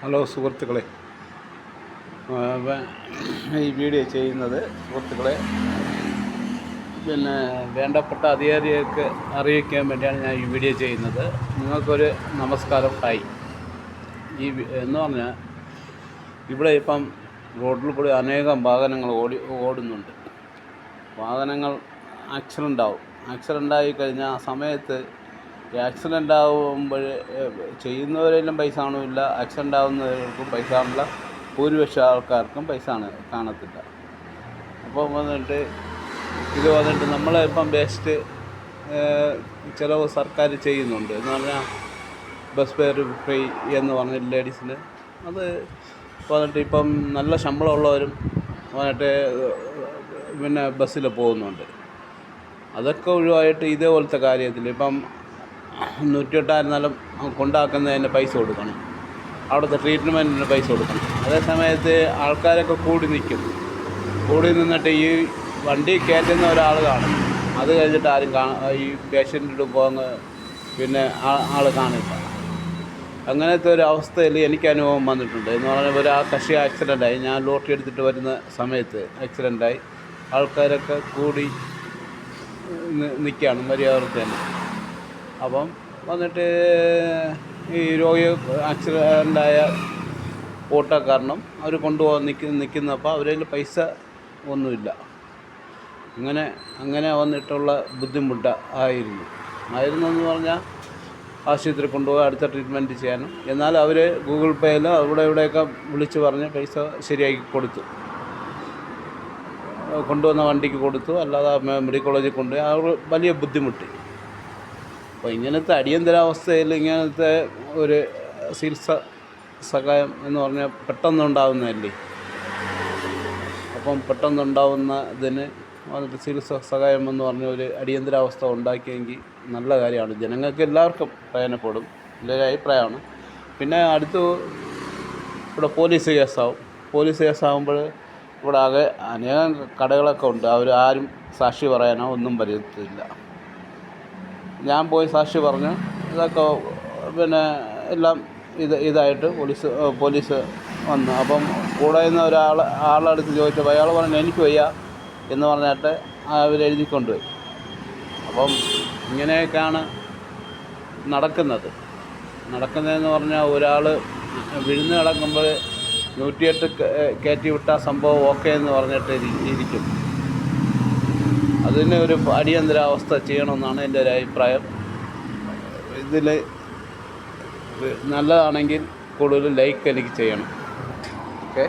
Hello സുഹൃത്തുക്കളെ, ഈ video ചെയ്യുന്നത് സുഹൃത്തുക്കളെ വേണ്ടപ്പെട്ട അധികാരികൾക്ക് അറിയിക്കാൻ വേണ്ടിയാണ് ഞാൻ ഈ വീഡിയോ ചെയ്യുന്നത്. നിങ്ങൾക്കൊരു നമസ്കാരം. ഹായ്. എന്ന് പറഞ്ഞാൽ ഇവിടെ ഇപ്പം റോഡിൽ കൂടി അനേകം വാഹനങ്ങൾ ഓടുന്നുണ്ട്. വാഹനങ്ങൾ ആക്സിഡൻ്റായി കഴിഞ്ഞാൽ ആ സമയത്ത് ഈ ആക്സിഡൻ്റ് ആകുമ്പോൾ ചെയ്യുന്നവരെല്ലാം പൈസ കാണില്ല, ആക്സിഡൻ്റ് ആകുന്നവർക്കും പൈസ കാണില്ല, ഭൂരിപക്ഷ ആൾക്കാർക്കും പൈസ കാണത്തില്ല. അപ്പോൾ വന്നിട്ട് നമ്മളിപ്പം ബെസ്റ്റ് ചിലവ് സർക്കാർ ചെയ്യുന്നുണ്ട്. എന്ന് പറഞ്ഞാൽ ബസ് ഫെയർ ഫ്രീ എന്ന് പറഞ്ഞ ലേഡീസിന് അത് വന്നിട്ട് ഇപ്പം നല്ല ശമ്പളമുള്ളവരും വന്നിട്ട് ബസ്സിൽ പോകുന്നുണ്ട്. അതൊക്കെ ഒഴിവായിട്ട് ഇതേപോലത്തെ കാര്യത്തിൽ ഇപ്പം 108 ആയിരുന്നാലും കൊണ്ടാക്കുന്നതിന് പൈസ കൊടുക്കണം, അവിടുത്തെ ട്രീറ്റ്മെൻറ്റിന് പൈസ കൊടുക്കണം. അതേ സമയത്ത് ആൾക്കാരൊക്കെ കൂടി നിന്നിട്ട് ഈ വണ്ടി കയറ്റുന്ന ഒരാൾ കാണും, അത് കഴിഞ്ഞിട്ട് ആരും ഈ പേഷ്യൻറ്റിട്ട് പോകുന്ന ആൾ കാണില്ല. അങ്ങനത്തെ ഒരു അവസ്ഥയിൽ എനിക്ക് അനുഭവം വന്നിട്ടുണ്ട്. എന്ന് പറഞ്ഞാൽ കക്ഷി ആക്സിഡൻ്റായി, ഞാൻ ലോട്ടറി എടുത്തിട്ട് വരുന്ന സമയത്ത് ആക്സിഡൻ്റായി, ആൾക്കാരൊക്കെ കൂടി നിൽക്കുകയാണ് മര്യാദക്ക് തന്നെ. അപ്പം വന്നിട്ട് ഈ രോഗി ആക്സിഡൻ്റായ ഓട്ടോക്കാരനും അവർ കൊണ്ടുപോകാൻ നിൽക്കുന്നപ്പോൾ അവരിൽ പൈസ ഒന്നുമില്ല. അങ്ങനെ വന്നിട്ടുള്ള ആയിരുന്നെന്ന് പറഞ്ഞാൽ ആശുപത്രി കൊണ്ടുപോയി അടുത്ത ട്രീറ്റ്മെൻറ്റ് ചെയ്യാനും. എന്നാൽ അവർ ഗൂഗിൾ പേയിൽ ഇവിടെയൊക്കെ വിളിച്ച് പറഞ്ഞ് പൈസ ശരിയാക്കി കൊണ്ടുവന്ന വണ്ടിക്ക് കൊടുത്തു, അല്ലാതെ മെഡിക്കൽ കോളേജിൽ കൊണ്ടുപോയി അവർ വലിയ ബുദ്ധിമുട്ടി. അപ്പോൾ ഇങ്ങനത്തെ അടിയന്തരാവസ്ഥയിൽ ഇങ്ങനത്തെ ഒരു ചികിത്സ സഹായം എന്ന് പറഞ്ഞാൽ പെട്ടെന്നുണ്ടാകുന്നതല്ലേ. അപ്പം പെട്ടെന്നുണ്ടാകുന്നതിന് വന്നിട്ട് ചികിത്സ സഹായം എന്ന് പറഞ്ഞ ഒരു അടിയന്തരാവസ്ഥ ഉണ്ടാക്കിയെങ്കിൽ നല്ല കാര്യമാണ്. ജനങ്ങൾക്ക് എല്ലാവർക്കും പ്രയോജനപ്പെടും, എൻ്റെ ഒരു അഭിപ്രായമാണ്. പിന്നെ ഇവിടെ പോലീസ് കേസാകുമ്പോൾ ഇവിടെ ആകെ അനേകം കടകളൊക്കെ ഉണ്ട്. ആരും സാക്ഷി പറയാനോ ഒന്നും പറയത്തില്ല. ഞാൻ പോയി സാക്ഷി പറഞ്ഞ് ഇതൊക്കെ എല്ലാം ഇതായിട്ട് പോലീസ് വന്നു. അപ്പം കൂടെ നിന്ന് ആളടുത്ത് ചോദിച്ചപ്പോൾ അയാൾ പറഞ്ഞു എനിക്ക് വയ്യ എന്ന് പറഞ്ഞിട്ട് അവരെഴുതിക്കൊണ്ടുപോയി. അപ്പം ഇങ്ങനെയൊക്കെയാണ് നടക്കുന്നതെന്ന് പറഞ്ഞാൽ ഒരാൾ വിഴുന്ന് കിടക്കുമ്പോൾ 108 കയറ്റി വിട്ട സംഭവം ഓക്കെ എന്ന് പറഞ്ഞിട്ട് ഇരിക്കും. അതിന് ഒരു അടിയന്തരാവസ്ഥ ചെയ്യണമെന്നാണ് എൻ്റെ ഒരു അഭിപ്രായം. ഇതിൽ നല്ലതാണെങ്കിൽ കൂടുതൽ ലൈക്ക് എനിക്ക് ചെയ്യണം. ഓക്കെ.